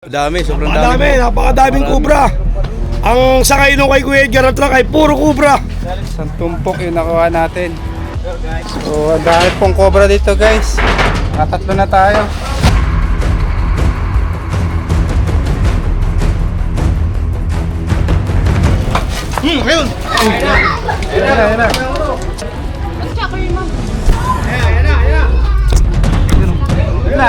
Dami, sobrang Madami, dami. napakadaming kubra. Ang sakay nung kay Kuya Edgar na truck ay puro kubra. Isang tumpok yung nakuha natin. So, ang dami pong cobra dito, guys. Tatatlo na tayo. Ayun. Ayan na.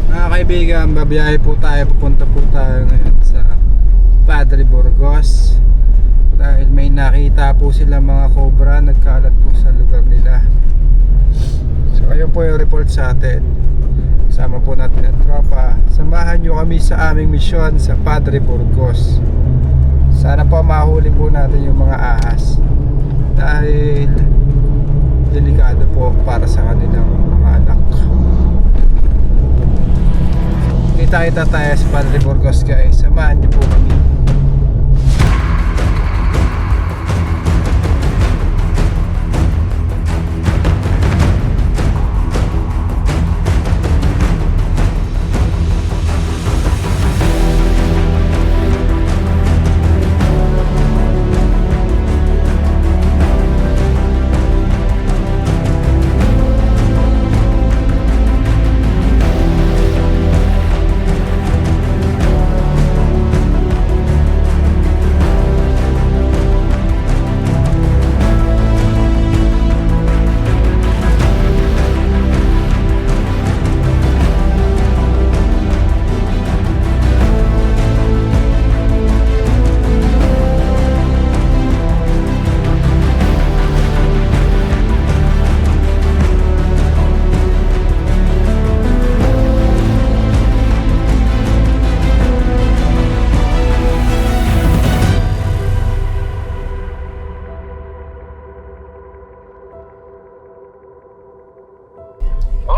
Mga kaibigan, babiyahe po tayo. Pupunta po tayo ngayon sa Padre Burgos. Dahil may nakita po sila mga cobra, nagkalat po sa lugar nila. So kayo po yung report sa atin. Kasama po natin ang tropa. Samahan nyo kami sa aming misyon sa Padre Burgos. Sana po mahuli po natin yung mga ahas. Dahil delikado po para sa kanilang mga anak. Kita-kita tayo sa Padre Burgos, guys. Samahan nyo po kami.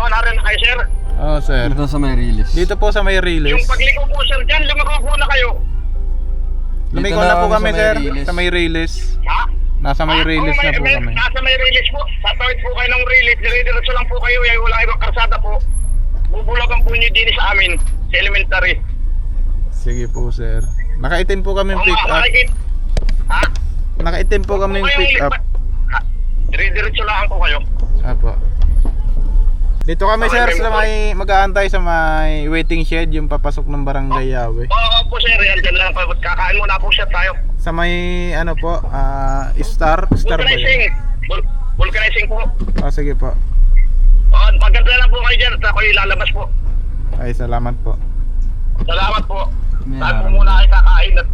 Narin na kayo, sir. Oo, sir. Dito sa may release. Dito po sa may Yung release. pagliko po, sir, dyan, lumiko po na kayo. Lumiko Dito na na po kami kami, sa may sir. release. Sa may release. Ha? Nasa may release na po kami. Nasa may release po. Tatawid po kayo ng release. Dire-diretso lang po kayo. Wala ibang karsada po. Bubulagan po nyo din sa amin. Sa elementary. Sige po, sir. Nakaitim po kami pick up. Ha? Nakaitim po kami pick up. Ha? Dire-diretso lang po kayo. Apo. Dito kami, Okay, sir, may sa may mag-aantay sa may waiting shed, yung papasok ng barangay Yawe. Oo po, sir. Yan dyan lang. Kakain muna po, sir, tayo. Sa may ano po, Star ba Vulcanizing. yun? Vulcanizing po. Oh, sige po. Pagkantala lang po kayo dyan at ako ilalabas po. Ay, salamat po. Salamat po. May Tayo po araw. muna kayo kakain at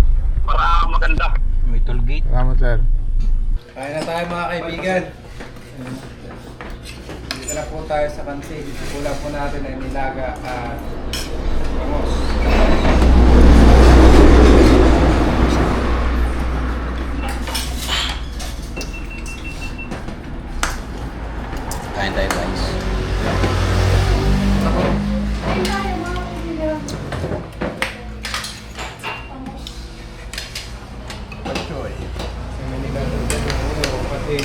para maganda. May toll gate. Salamat, sir. Kaya na tayo, mga kaibigan. Dito na po tayo sa kantin. Kulang po natin ay nilaga at bangos. Kain tayo, guys. Pachoy. May nilaga dito ng ulo, pati.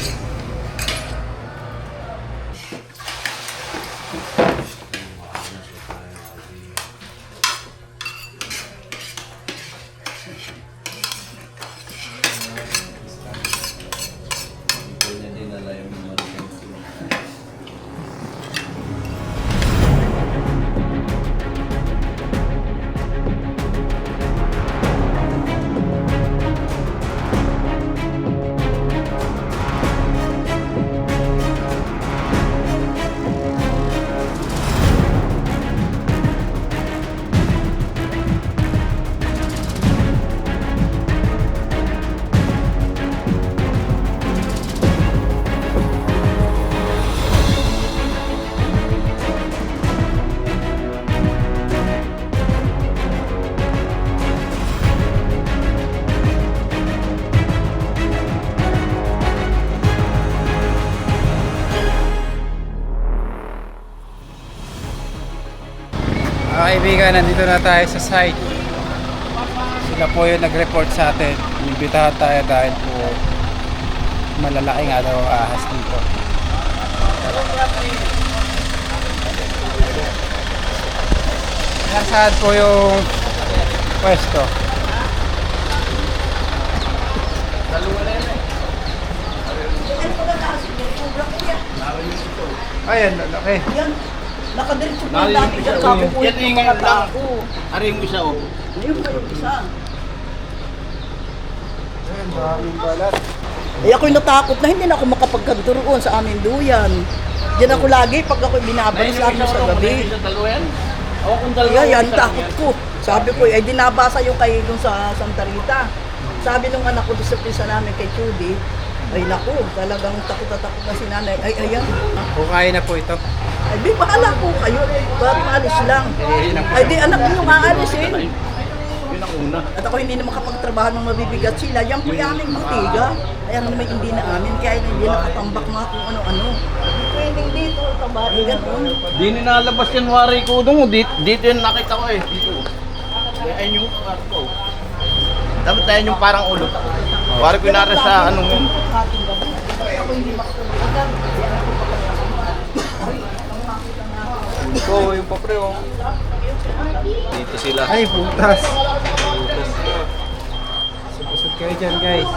Mga kaibigan, nandito na tayo sa site. Sila po yung nag-report sa atin. Inimbitahan tayo dahil po malalaki nga daw ang ahas dito. Saan po yung pwesto? Ayan, lalaki. Yan. Nakadiretso po yung dati dyan. Sabi po Yan yung yung mga lang. tao. Aring mo isa, oh. Ayun pa yung isa. Ayan, maraming balat. Eh ako'y natakot na hindi na ako makapagkanto roon sa aming duyan. Diyan ako lagi pag ako'y binabalik sa amin sa gabi. Dalawa yan? Ako kung dalawa. Kaya yan, takot ko. Sabi ko, eh dinabasa yung kayo dun sa Santa Rita. Sabi nung anak ko doon sa pisa namin kay Judy, ay naku, talagang takot na takot na si nanay. Ay, ayan. Kung kaya na po ito. Ay, di bahala po kayo. Bakit maalis lang? Ay, di anak niyo maalis eh. Yun ang una. At ako hindi na makapagtrabaho ng mabibigat sila. Yan po yung aming butiga. Kaya naman hindi na amin. Kaya hindi nakatambak mga kung ano-ano. Pwedeng dito, tabahin, gano'n. Di nilalabas yan, wari ko doon. Dito yung nakita ko eh. Dito. Ayun yung parang ko. Dapat tayo yung parang ulo. Wari ko nara sa anong yun. Ako hindi makapagtrabaho. Ito, yung papre oh. Dito sila. Ay, butas. Susod kayo dyan, guys.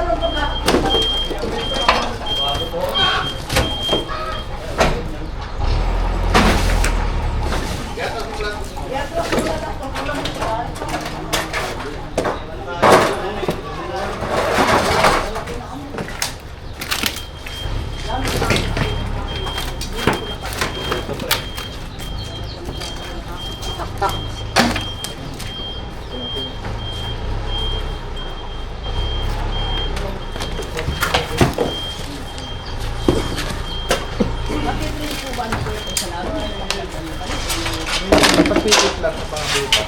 Papitit lang sa pangbuta.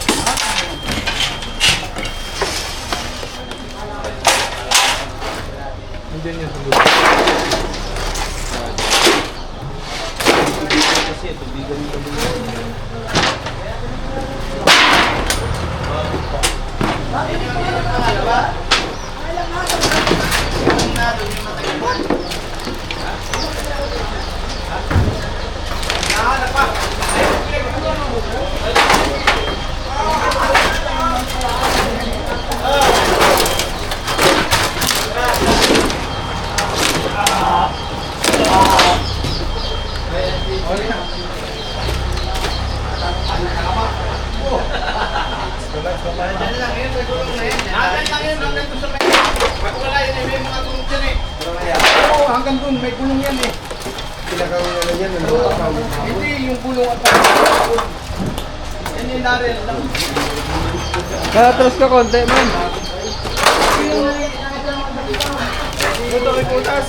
Andiyan yung sulit. Kasi ito, bigan yung kabila. Oo, hanggang dun, may gulong yan eh. Pinakawin na yan, hindi yung gulong at yan yung narin lang. Katros ka konti man. Ito may putas.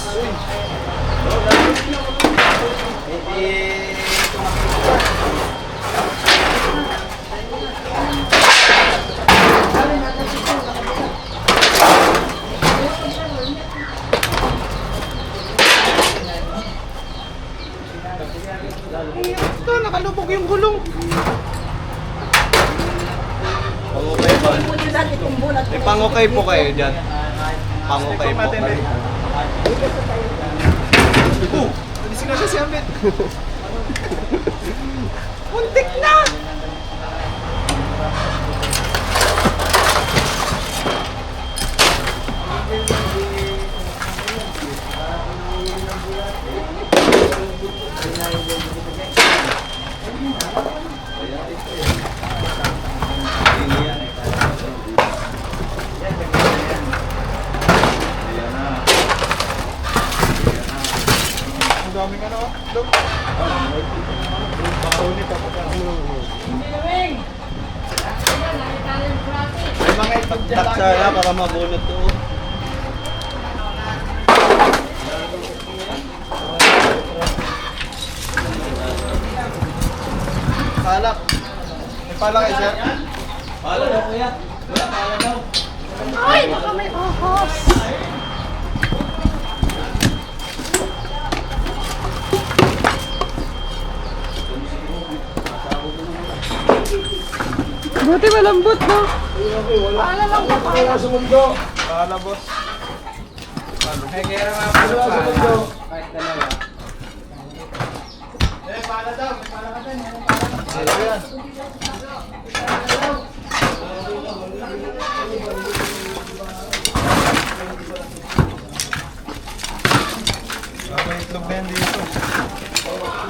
Ito, nakalubog yung gulong. Pangukay ba? May pangukay po kayo dyan. Pangukay po kayo. Nagising na siya si Ambit. Muntik na! Ang daming ano, dog. May mga ipagtaksa na para mabunot to. Palak. May palak kayo, sir? Pala daw kuya. Wala pala daw. Ay, baka may ahos. Buti malambot, no? Wala sa mundo. Paala, boss. Ay, kaya naman po sa mundo. Kahit dalawa. Paala daw, may paala ka din. Paala yan. May itlog na yan dito.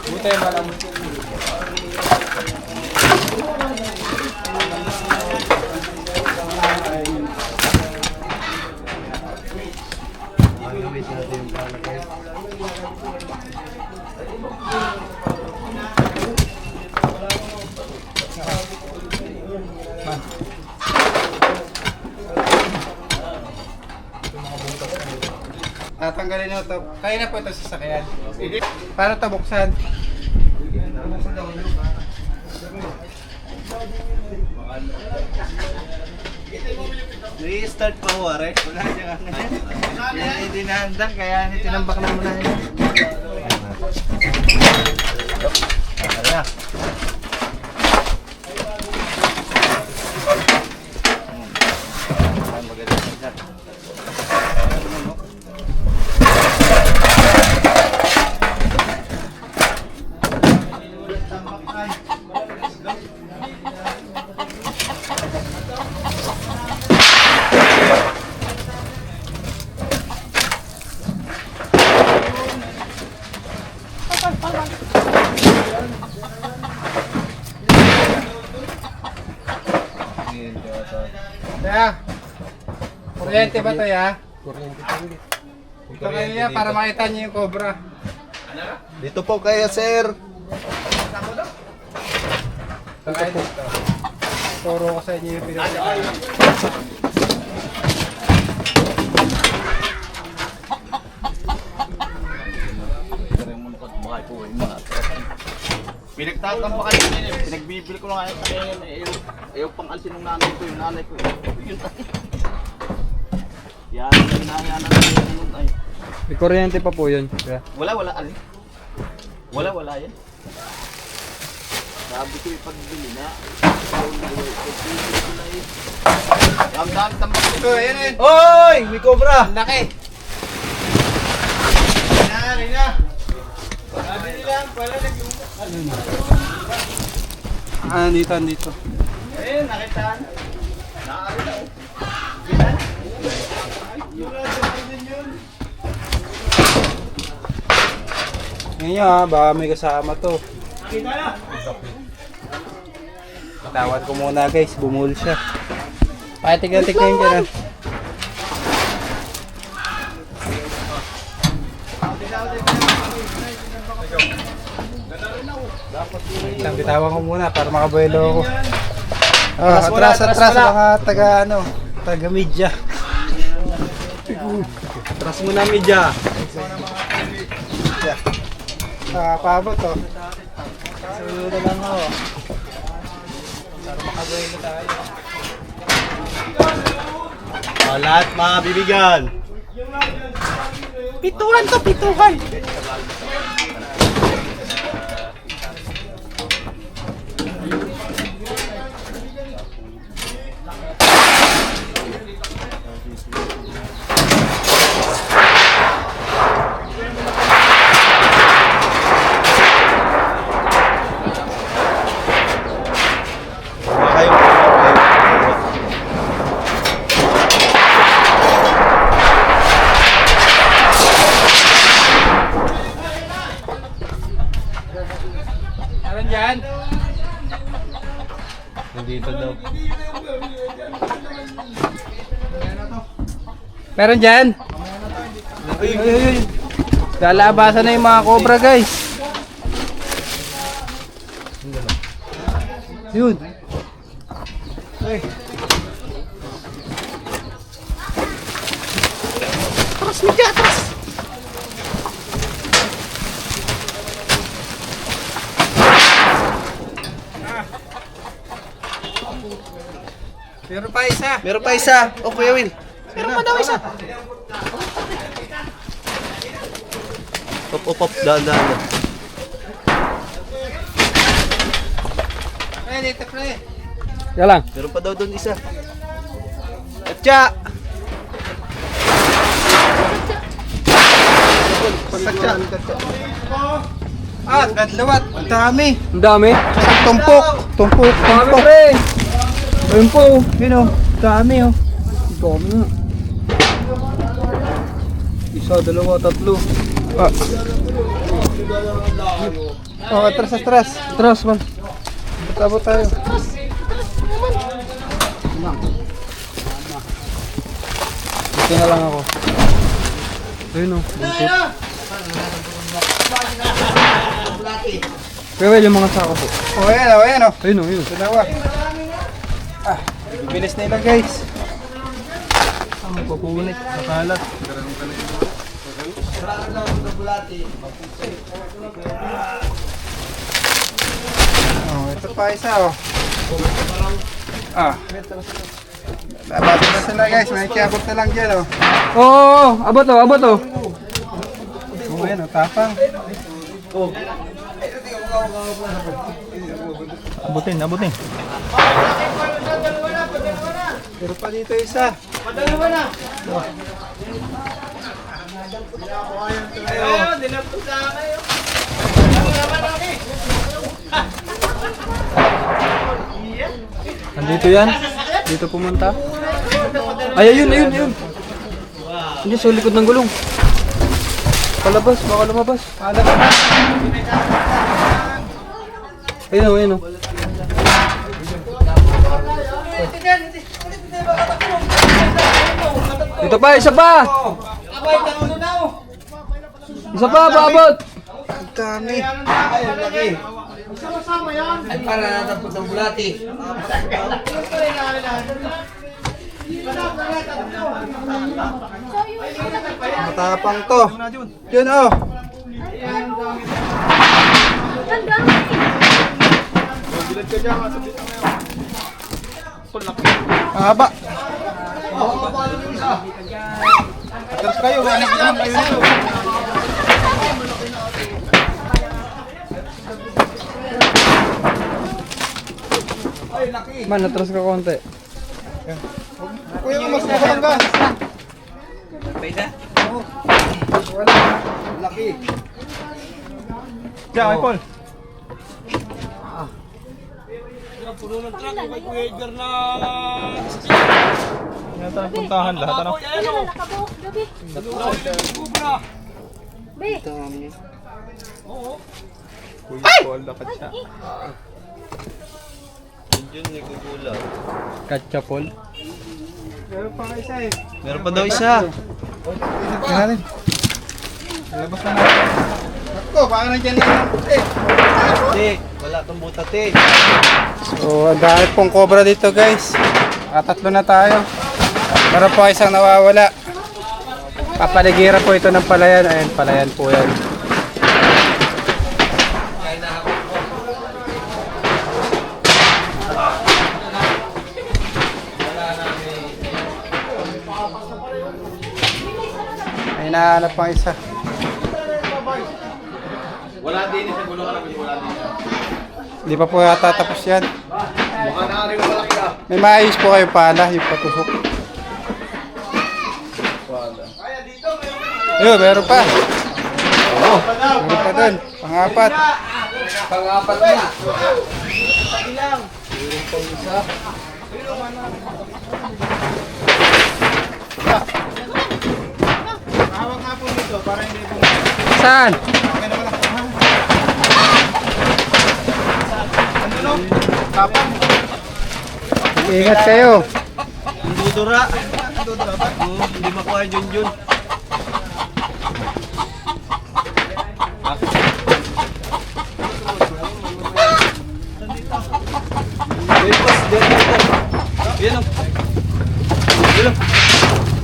Buti yung malam. Tatanggalin na ito. Kaya na po ito sa sakyan. Paano ito buksan? I-start pa ho, are. Wala siya Hindi nahandang, kaya tinambak na muna yun. Wala. Kaya, kuryente ba ito ya? Kuryente pa rin. Ito kayo ya, para makita niyo yung cobra. Dito po kaya, sir. Ito kayo dito. Turo ko sa inyo yung pinagkakain. Pinagtatamba kayo din eh. Pinagbibili ko na nga yung kakayan eh. Ayaw pang alsin ng nanay ko, yung nanay ko eh. Yun tayo. Yan, hinahayaan na namin yun ay. May kuryente pa po yun. Kaya. Wala alin. Wala yan. Sabi ko ipagbili na. Ang dami tambak ko. Ito, ayan yun. Oy! May cobra! Laki! Nari na! Sabi nila, wala dito. Ayun, nakitaan. Naari na oh. Ngayon baka may kasama to. Tawad ko muna guys, bumul siya. Pakitig-tig na yun dyan ah. Lang bitawan ko muna para makabuelo ako. Atras mga taga media. Atras mo na, media. Pabot to. Sunod na lang ako. Para makabuelo tayo. Lahat mga bibigan. Pituhan to, pituhan! Meron dyan? Nandito daw. Meron dyan? Ay. Lalabasan na yung mga cobra guys. Yun. Ay. Atras, media, atras! Meron pa isa. Meron pa isa. O, Kuya Will. Meron pa daw isa. Op, daan. Ay, dito pre. Yan lang. Meron pa daw doon isa. Katsa! Katsa. Ah, gadlawat. Ang dami. Ang dami. Tumpok. Tumpok. Dami Tumpok. pre. Ayun po. Yun o. Dami o. Dami nga. Isa, dalawa, tatlo. Ah. Oh, atras, atras. Atras man. Tabo tayo. Ito na lang ako. Ayun o. Kuya, yung mga sako po. Oh, ayan o, ayan o. Ayun o, ayun. Dalawa. Ah, bibilis na ilang guys. Ang papunit. Nakalat. Oh, ito pa isa oh. Ah. Babasa na sila guys, may kiabot na lang dyan oh. Oo, abot o, abot o. Oh, ayan oh, tapang. Abutin, abutin. Pero pa dito isa. Nandito yan. Dito pumunta. Ay, ayun, ayun, ayun. Hindi, sa likod ng gulong. Palabas, baka lumabas. Ayun o, ayun o. Ito pa, isa pa! Isa pa, paabot! Ang dami. Matapang to. Yun oh. Haba. Atras kayo, hanap naman kayo nito. Man, natras ka konti. Kuya, mas makalang ka. Laki. Diyan, ay Paul. Puntahan lahat ano? Kuya Paul, dapat siya. Katchapol. Meron pa nga isa eh. Meron pa daw isa. Tingnan natin. Labas na natin. Ako, baka nandiyan lang ang puti. Wala tong butat eh. So, ang dami pong cobra dito guys. Tatlo na tayo. Meron pa isang nawawala. Papaligira po ito ng palayan. Ayun, palayan po yan. Ay, nahanap pang isa. Wala din sa gulungan ako, wala din. Hindi pa po yata tapos yan. Mukha na rin malaki ah. May maayos po kayo pala, yung patusok. Ayun, meron pa. Oo, meron pa dun. Pang-apat. Pang-apat na. Saan? Ingat kayo. Dudura. Hindi makuha yung Junjun. Yan o.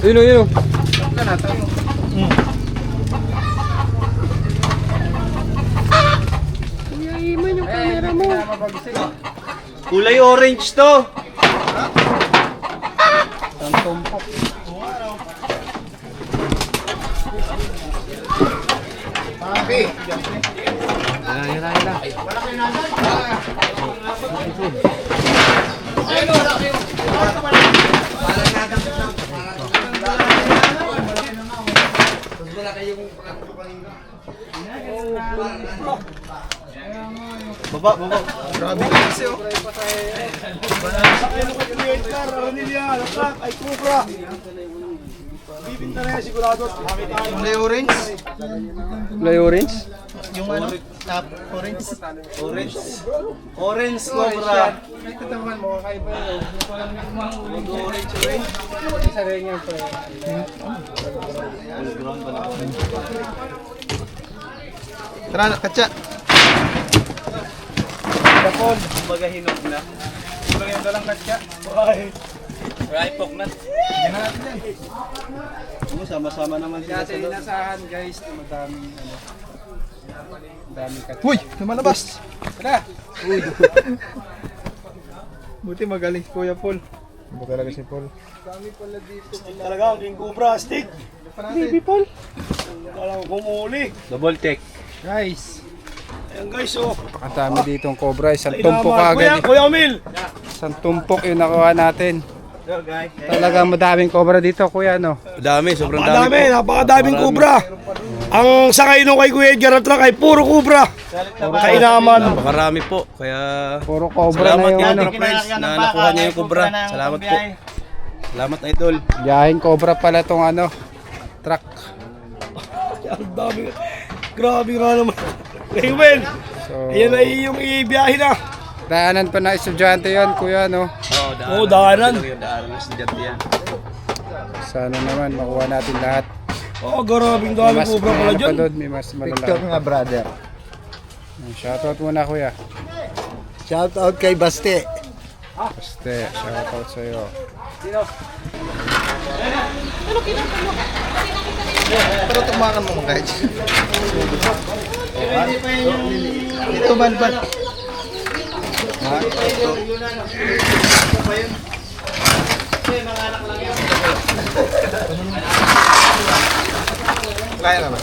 Yun o, yun o. Kulay orange to. Ang tumpok. Baba. Grabe kasi oh. Sakay nung kay Kuya Edgar, Ranilla, lahat ay Cobra. Bibinta na yan sigurado. Kulay orange. Kulay orange? Yung ano? Top orange. Orange cobra. Ito naman mo, kakaiba yun. Orange. Isa rin yan po. Tara, katsa. Kapon. Kumbaga hinog na. Bagay na lang katya. Raipok na. Yan natin yan. Sama-sama naman sila Kasi inasahan guys na madaming ano. Madaming katya. Uy! Lumalabas! Tara! Buti magaling si Kuya Paul. Buti talaga si Paul. Talaga ang King Cobra, stick. Baby Paul. Talagang kumuli. Double check. Guys, Ayan guys, oh. ang dami ditong cobra. Isang tumpok agad. Kuya Omil. Isang tumpok yung nakuha natin. Talagang madaming cobra dito, Kuya, no? Dami, sobrang Napakadaming Cobra. Ang sakay nung kay Kuya Edgar at truck ay puro Cobra. Kainaman. Napakarami po, kaya Puro cobra na salamat yung yan, ano. friends, na nakuha niya yung cobra. Salamat po. Salamat, idol. Biyahing cobra pala tong ano, truck. Ang dami. Grabe nga naman. Hey, Will. So, Ayan ay yung ibiyahe na. daanan pa na estudyante yan, Kuya, no? Oo, daanan. Daanan sa dyan yan. Sana naman makuha natin lahat. Oo, grabing dami Cobra pala dyan. May mas malala. nga brother. Shoutout muna, Kuya. Shout out kay Baste. Baste, shoutout sa'yo. Pero tumakan mo guys. Ito balbal. Kaya naman.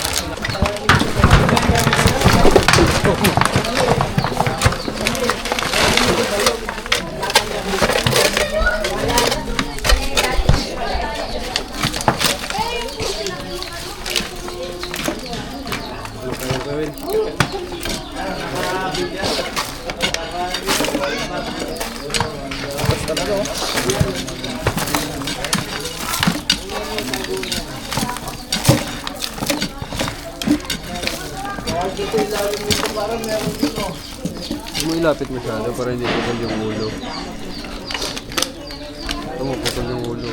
Mo ilapit masyado para hindi putol yung ulo. Ito mo, putol yung ulo.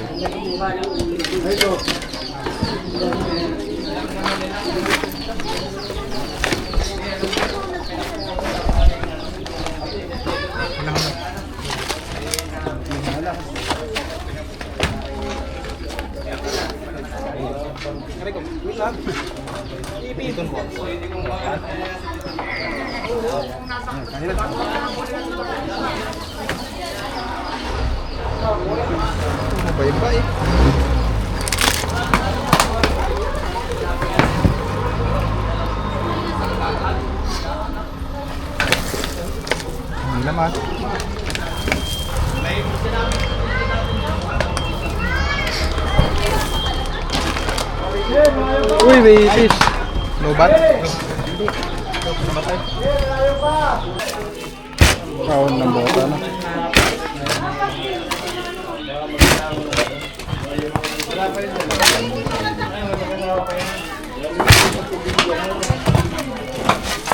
Bye-bye. Hindi naman. Uy, may fish! Lobat? Kaon ng bota, no?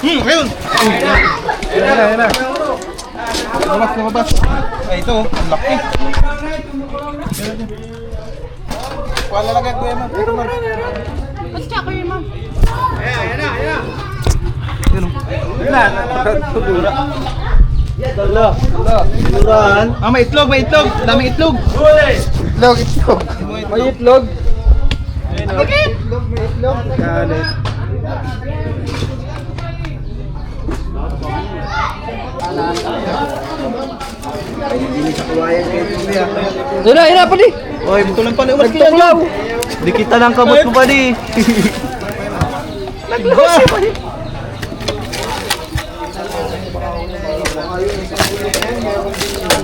Ayun! Ayan na. Lumabas. Ay, ito, ang laki. Wala lang ang kuya, ma'am. Ito, ma'am. May itlog, may itlog. Daming itlog. Itlog. May itlog. Kalit. Yun na, pali! Oy, ito lang pala. Nagtuklaw. Di kita lang kabot mo pa di. Naglosi pa di.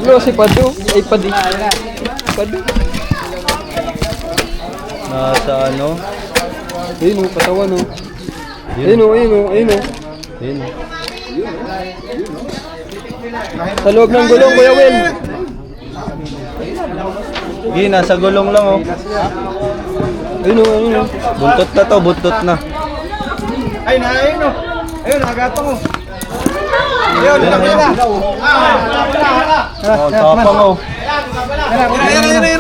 Glossy padu. Ay, padi. Padu. Nasa ano? Ayun o, katawan o. Ayun o, ayun o, ayun o. Ayun o. Sa loob ng gulong, Kuya Will. Sige, nasa gulong lang o. Ayun o, ayun o. Buntot na to, buntot na. Ayun na, ayun o. Ayun, nagatong o. Ayun, laki na. Oh, tapang o. Ayun na. Ayun na, ayun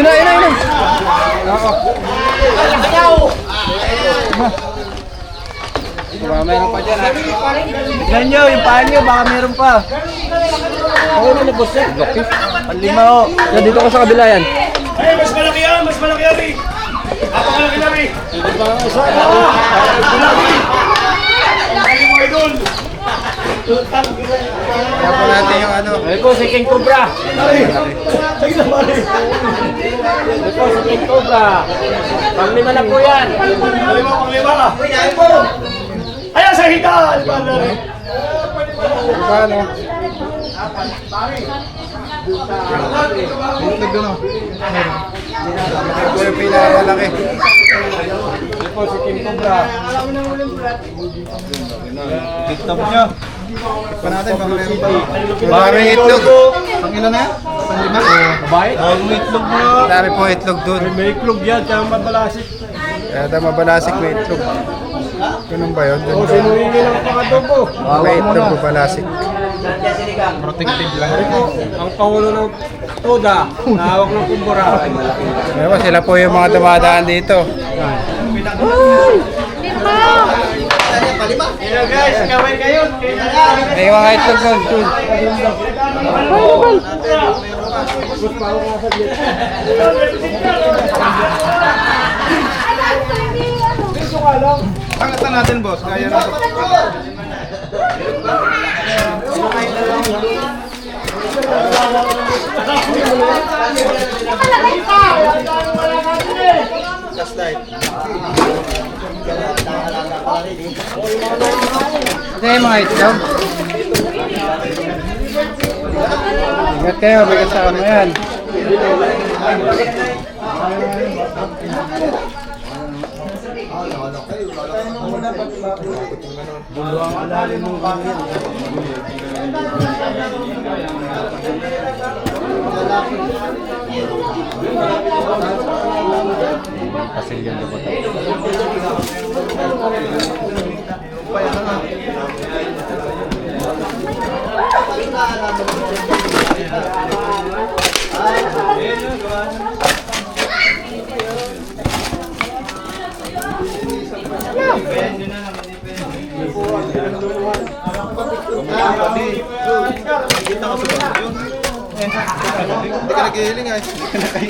na, ayun na. Meron pa dyan ha. Tignan nyo, yung paa nyo, baka meron pa. Oo na, nabos na. Laki. Panlima o. Yan, dito ko sa kabila yan. Ay, mas malaki yan, mas malaki yan, Rick. Napakalaki na, Rick. Kaya po natin yung ano. Eko, si King Cobra. Eko, si King Cobra. Panglima na po yan. Panglima. Ayan sa hita. Paano? Dito doon o. Ito yung pinakamalaki. Eko, si King Cobra. TikTok nyo. Pa natin, baka meron pa. Baka may itlog. Pang ilan na yan? Pang lima? Babae? Oo, may itlog mo. Dami po itlog doon. May itlog yan, kaya mabalasik. Kaya daw mabalasik may itlog. Ganun ba yun? O, sinuhingi lang pa adobo. May itlog mabalasik. Protective lang. Ang pangulo ng Toda, nahawak ng kumbura. Diba, sila po yung mga dumadaan dito. Guys, kaway kayo. May mga itlog doon. Pangatan natin, boss. Kaya na. Ito yung mga itlog. Ingat kayo, may kasama yan.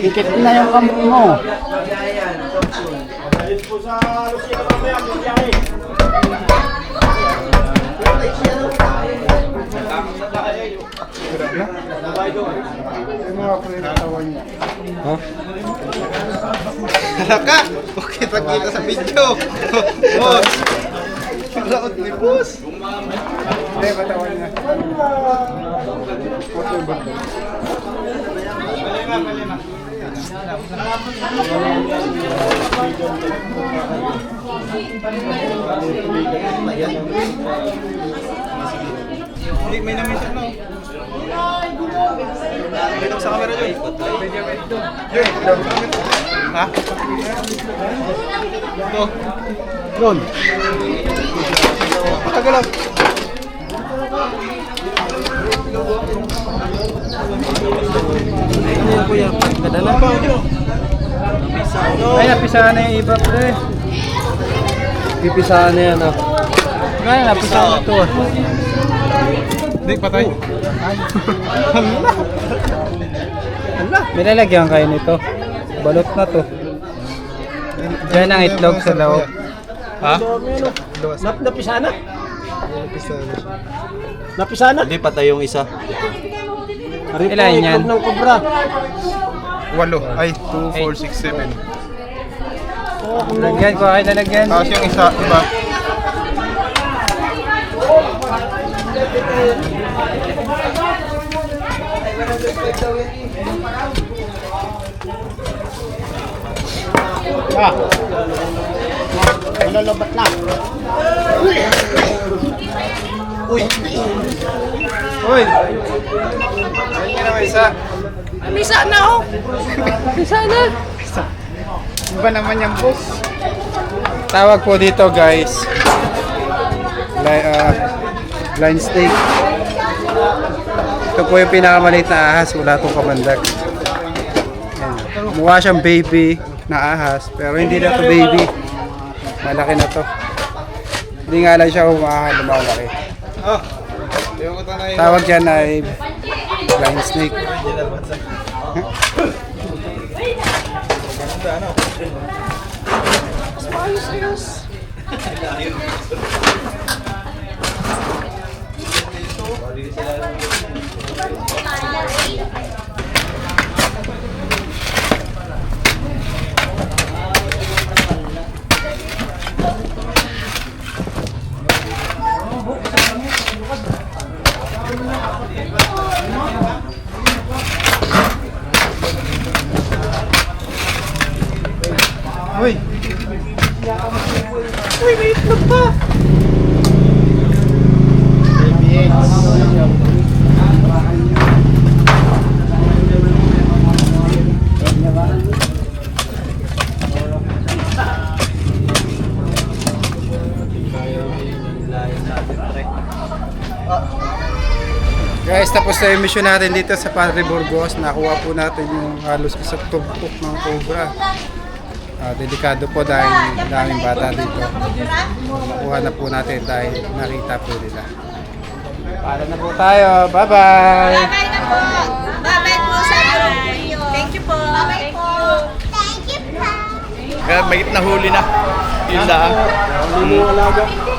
Ikit na yung kampo mo. Yung mga katawan niya. Ha? Halaka! Okay, pagkita sa video. Boss! Raot ni boss. Hindi, katawan niya. Puto yung banda. Hindi, may namisan na. Dito sa camera dyan. Yun, ha? Ito. Doon. Pagkagalaw. Ayun kuya, kadala. Ay, napisahan na yung iba pre. Pipisahan na yan ah. Ay, napisahan na ito ah. Hindi, patay. Hala. May lalagyan kayo nito. Balot na to. Diyan ang itlog sa loob. Ha? Napisana? Napisana? Hindi, patay yung isa. Ilan yan? Itlog ng kubra. 8. Ay, 2, 4, 6, 7. Lalagyan ko, ay lalagyan. Tapos yung isa, iba. Lalabat na. Uy! Ayun nga naman isa. Misa na oh. Misa na. Iba naman yung boss. Tawag po dito guys. Blind steak. Ito po yung pinakamaliit na ahas. Wala itong kamandag. Ayan. Mukha siyang baby na ahas. Pero hindi na to baby. Malaki na to. Hindi nga lang siya lumalaki. Tawag dyan ay blind snake. Uy! Uy, may itlog pa! Guys, tapos na yung mission natin dito sa Padre Burgos. Nakuha po natin yung halos isang tumpok ng cobra. Delikado po dahil daming bata dito. Nakuha na po natin dahil nakita po nila. Para na po tayo. Bye-bye! Bye-bye na po. Bye-bye po sa inyo. Thank you po. Bye-bye po. Thank you po. Kaya may nahuli na. Yun lang.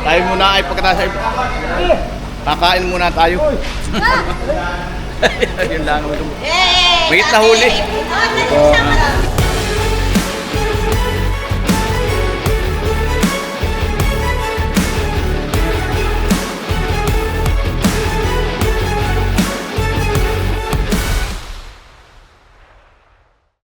Tayo muna ay pagkatapos ay kakain muna tayo. Yun lang. May nahuli.